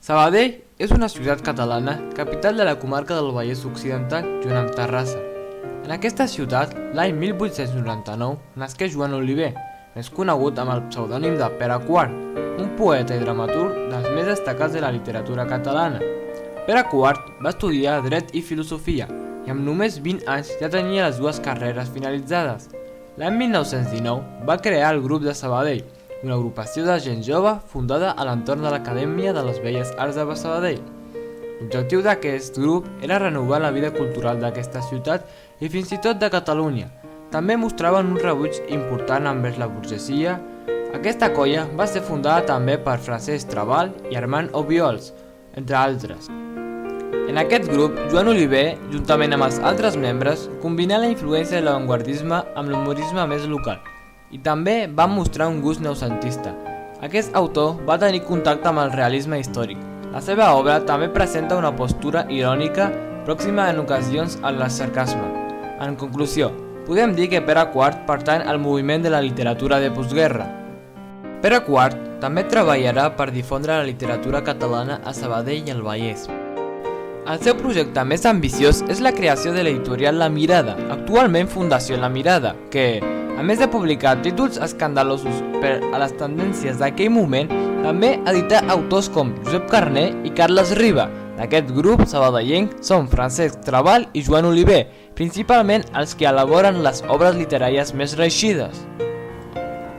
Sabadell és una ciutat catalana, capital de la comarca del Vallès Occidental, junt amb Terrassa. En aquesta ciutat, l'any 1899, nasqué Joan Oliver, més conegut amb el pseudònim de Pere IV, un poeta i dramaturg dels més destacats de la literatura catalana. Pere IV va estudiar Dret i Filosofia i amb només 20 anys ja tenia les dues carreres finalitzades. L'any 1919 va crear el Grup de Sabadell, una agrupació de gent jove fundada a l'entorn de l'Acadèmia de les Belles Arts de Sabadell. L'objectiu d'aquest grup era renovar la vida cultural d'aquesta ciutat i fins i tot de Catalunya. També mostraven un rebuig important envers la burgesia. Aquesta colla va ser fundada també per Francesc Trabal i Armand Obiols, entre altres. En aquest grup, Joan Oliver, juntament amb els altres membres, combinà la influència de l'avantguardisme amb l'humorisme més local i també va mostrar un gust noucentista. Aquest autor va tenir contacte amb el realisme històric. La seva obra també presenta una postura irònica pròxima en ocasions al sarcasme. En conclusió, podem dir que Pere IV pertany al moviment de la literatura de postguerra. Pere IV també treballarà per difondre la literatura catalana a Sabadell i el Vallès. El seu projecte més ambiciós és la creació de l'editorial La Mirada, actualment Fundació La Mirada, que, a més de publicar títols escandalosos per a les tendències d'aquell moment, també edita autors com Josep Carner i Carles Riba. D'aquest grup sabadellenc són Francesc Trabal i Joan Oliver, principalment els que elaboren les obres literàries més reeixides.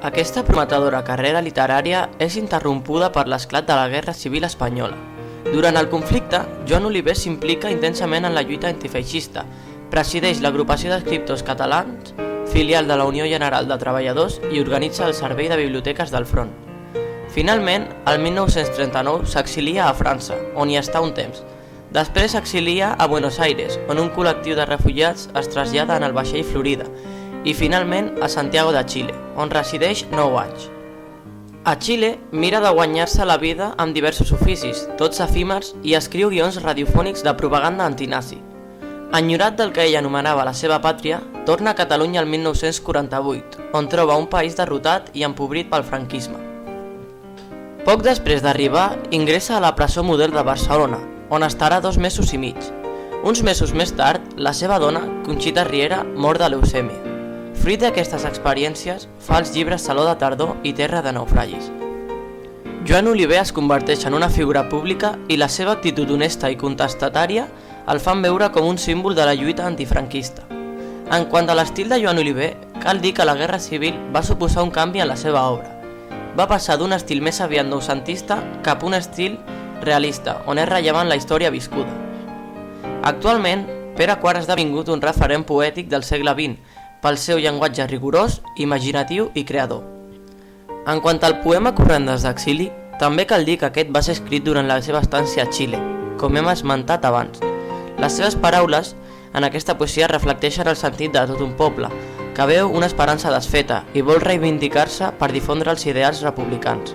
Aquesta prometedora carrera literària és interrompuda per l'esclat de la Guerra Civil Espanyola. Durant el conflicte, Joan Oliver s'implica intensament en la lluita antifeixista, presideix l'agrupació d'escriptors catalans, filial de la Unió General de Treballadors, i organitza el Servei de Biblioteques del Front. Finalment, el 1939 s'exilia a França, on hi està un temps. Després s'exilia a Buenos Aires, on un col·lectiu de refugiats es trasllada en el vaixell Florida, i finalment a Santiago de Xile, on resideix 9 anys. A Xile mira de guanyar-se la vida amb diversos oficis, tots efímers, i escriu guions radiofònics de propaganda antinazi. Enyorat del que ell anomenava la seva pàtria, torna a Catalunya el 1948, on troba un país derrotat i empobrit pel franquisme. Poc després d'arribar, ingressa a la presó Model de Barcelona, on estarà 2 mesos i mig. Uns mesos més tard, la seva dona, Conxita Riera, mor de leucèmia. Fruit d'aquestes experiències, fa els llibres Saló de tardor i Terra de naufragis. Joan Oliver es converteix en una figura pública i la seva actitud honesta i contestatària el fan veure com un símbol de la lluita antifranquista. En quant a l'estil de Joan Oliver, cal dir que la Guerra Civil va suposar un canvi en la seva obra. Va passar d'un estil més aviat noucentista cap a un estil realista, on és rellevant la història viscuda. Actualment, Pere IV ha esdevingut un referent poètic del segle XX pel seu llenguatge rigorós, imaginatiu i creador. En quant al poema Correndes d'exili, també cal dir que aquest va ser escrit durant la seva estància a Xile, com hem esmentat abans. Les seves paraules en aquesta poesia reflecteixen el sentit de tot un poble, que veu una esperança desfeta i vol reivindicar-se per difondre els ideals republicans.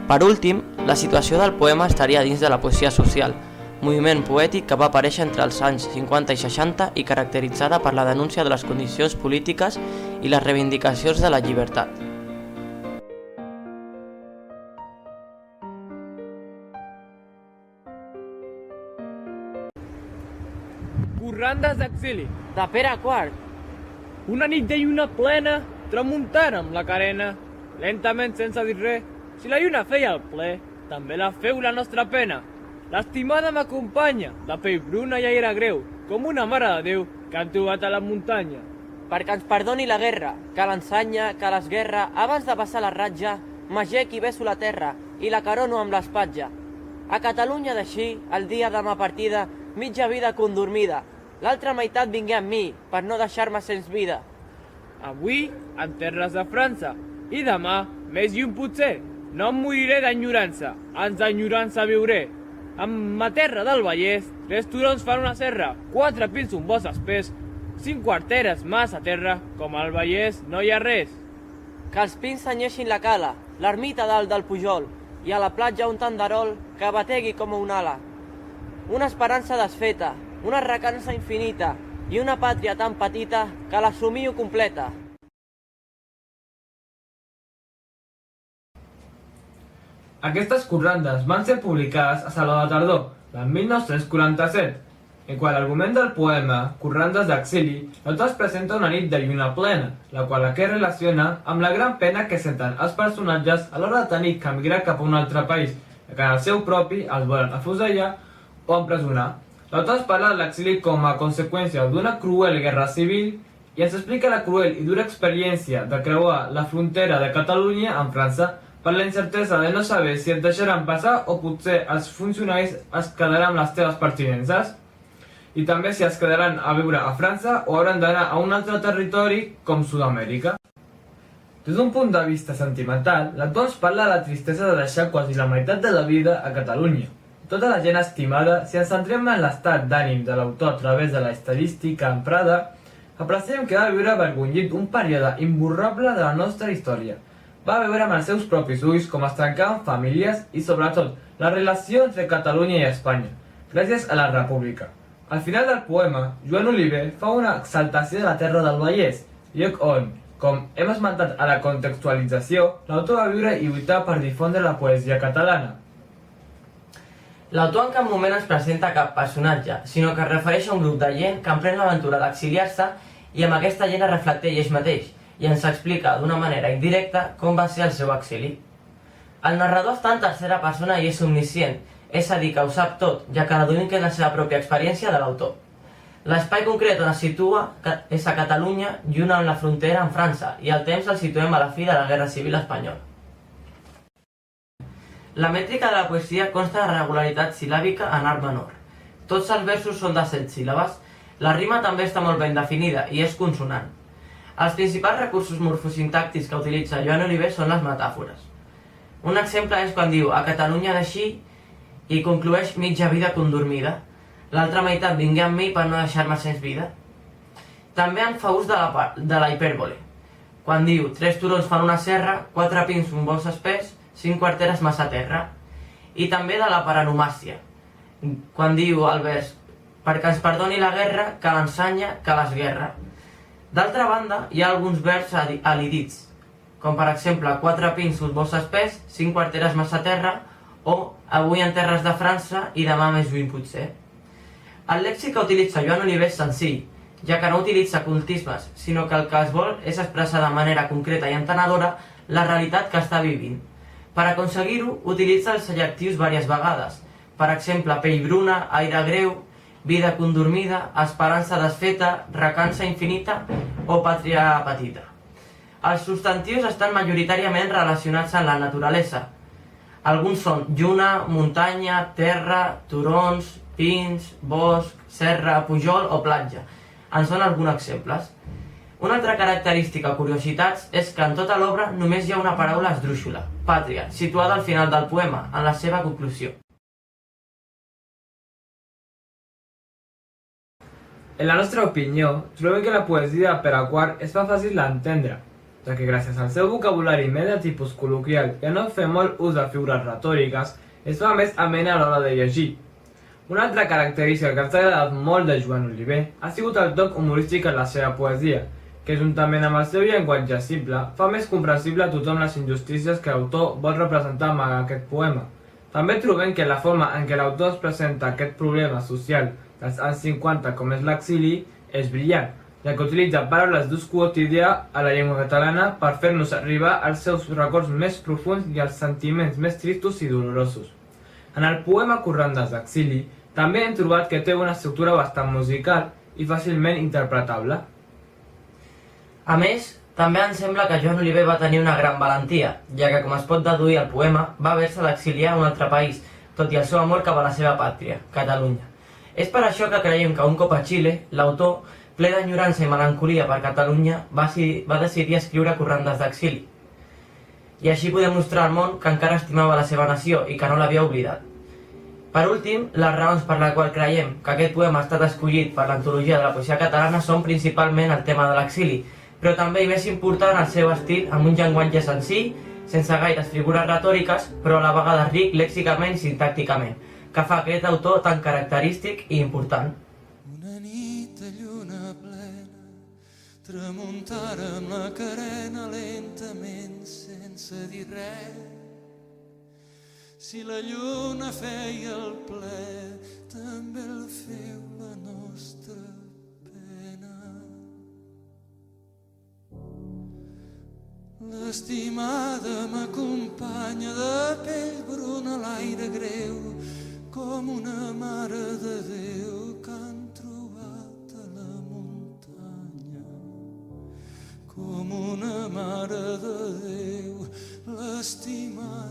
Per últim, la situació del poema estaria dins de la poesia social, moviment poètic que va aparèixer entre els anys 50 i 60 i caracteritzada per la denúncia de les condicions polítiques i les reivindicacions de la llibertat. Corrandes d'exili, De Pere IV. una nit de lluna plena, tramuntant amb la carena, lentament sense dir res, si la lluna feia el ple, també la feu la nostra pena. L'estimada m'acompanya, la pell bruna ja era greu, com una mare de Déu que han trobat a la muntanya. Perquè ens perdoni la guerra, que l'ensanya, que l'esguerra, abans de passar la ratja, m'agec i beso la terra, i la carono amb l'espatlla. A Catalunya d'així, el dia de ma partida, mitja vida condormida, l'altra meitat vingué amb mi, per no deixar-me sens vida. Avui, en terres de França, i demà, més lluny potser, no em moriré d'enyorança, ans d'enyorança viuré. En ma terra del Vallès, 3 turons fan una serra, 4 pins un bosc espès, 5 quarteres massa terra, com al Vallès no hi ha res. Que els pins senyeixin la cala, l'ermita dalt del Pujol, i a la platja un tanderol que bategui com un ala. Una esperança desfeta, una recança infinita, i una pàtria tan petita que la somio completa. Aquestes corrandes van ser publicades a Saló de Tardor, l'any 1947, en qual l'argument del poema Corrandes d'exili l'autor es presenta una nit de lluna plena, la qual aquest relaciona amb la gran pena que senten els personatges a l'hora de tenir que emigrar cap a un altre país, que en el seu propi els volen afusellar o empresonar. L'autor es parla de l'exili com a conseqüència d'una cruel guerra civil i ens explica la cruel i dura experiència de creuar la frontera de Catalunya amb França per la incertesa de no saber si et deixaran passar o potser els funcionaris es quedaran amb les teves pertinences i també si es quedaran a viure a França o hauran d'anar a un altre territori com Sud-amèrica. Des d'un punt de vista sentimental, l'autor ens parla de la tristesa de deixar quasi la meitat de la vida a Catalunya. Tota la gent estimada, si ens centrem en l'estat d'ànim de l'autor a través de la estadística emprada, apreciem que va viure avergonyit un període imborrable de la nostra història. Va veure amb els seus propis ulls com es trencaven famílies i, sobretot, la relació entre Catalunya i Espanya, gràcies a la República. Al final del poema, Joan Oliver fa una exaltació de la terra del Vallès, lloc on, com hem esmentat a la contextualització, l'autor va viure i lluitar per difondre la poesia catalana. L'autor en cap moment ens presenta cap personatge, sinó que es refereix a un grup de gent que emprèn l'aventura d'exiliar-se i amb aquesta gent es reflecteix ell mateix i ens explica d'una manera indirecta com va ser el seu exili. El narrador està en tercera persona i és omniscient, és a dir, que ho sap tot, ja que l'únic és la seva pròpia experiència de l'autor. L'espai concret on es situa és a Catalunya, lluny amb la frontera amb França, i el temps el situem a la fi de la Guerra Civil Espanyola. La mètrica de la poesia consta de regularitat sil·làbica en art menor. Tots els versos són de 7 síl·labes. La rima també està molt ben definida i és consonant. Els principals recursos morfosintàctics que utilitza Joan Oliver són les metàfores. Un exemple és quan diu «A Catalunya d'així» i conclueix «mitja vida condormida». L'altra meitat vingué amb mi per no deixar-me sens vida. També en fa ús de la hipèrbole. Quan diu «tres turons fan una serra, 4 pins un bosc espès, 5 quarteres massa terra». I també de la paranomàcia. Quan diu el vers «perquè ens perdoni la guerra, que l'ensanya, que l'esguerra». D'altra banda, hi ha alguns vers alidits, com per exemple 4 pins un bosc espès, 5 quarteres massa terra o avui en terres de França i demà més lluny potser. El lèxic que utilitza Joan Oliver és senzill, ja que no utilitza cultismes, sinó que el que es vol és expressar de manera concreta i entenedora la realitat que està vivint. Per aconseguir-ho, utilitza els adjectius diverses vegades, per exemple, pell bruna, aire greu, vida condormida, esperança desfeta, recança infinita o pàtria petita. Els substantius estan majoritàriament relacionats amb la naturalesa. Alguns són lluna, muntanya, terra, turons, pins, bosc, serra, pujol o platja. En són alguns exemples. Una altra característica o curiositats és que en tota l'obra només hi ha una paraula esdrúixola, pàtria, situada al final del poema, en la seva conclusió. En la nostra opinió, trobem que la poesia de Pere IV es fa fàcil d'entendre, ja que gràcies al seu vocabulari més de tipus col·loquial que no fa molt ús de figures retòriques, es fa més amena a l'hora de llegir. Una altra característica que ens ha agradat molt de Joan Oliver ha sigut el toc humorístic en la seva poesia, que juntament amb el seu llenguatge simple fa més comprensible a tothom les injustícies que l'autor vol representar amb aquest poema. També trobem que la forma en què l'autor es presenta aquest problema social dels anys 50 com és l'exili és brillant, ja que utilitza paraules d'ús quotidià a la llengua catalana per fer-nos arribar als seus records més profunds i als sentiments més tristos i dolorosos. En el poema Corrandes d'exili també hem trobat que té una estructura bastant musical i fàcilment interpretable. A més, també ens sembla que Joan Oliver va tenir una gran valentia, ja que, com es pot deduir al poema, va haver-se d'exiliar a un altre país, tot i el seu amor cap a la seva pàtria, Catalunya. És per això que creiem que un cop a Xile, l'autor, ple d'enyorança i melancolia per Catalunya, va decidir escriure Corrandes d'exili. I així podem mostrar al món que encara estimava la seva nació i que no l'havia oblidat. Per últim, les raons per la qual creiem que aquest poema ha estat escollit per l'antologia de la poesia catalana són principalment el tema de l'exili, però també i més important el seu estil amb un llenguatge senzill, sense gaires figures retòriques, però a la vegada ric lèxicament i sintàcticament, que fa aquest autor tan característic i important. Una nit de lluna plena, tramuntana amb la carena lentament sense dir res. Si la lluna feia el ple, també el feu la nostra pena. L'estimada m'acompanya de pell bruna a l'aire greu, com una mare de Déu que han trobat a la muntanya. Com una mare de Déu, l'estimada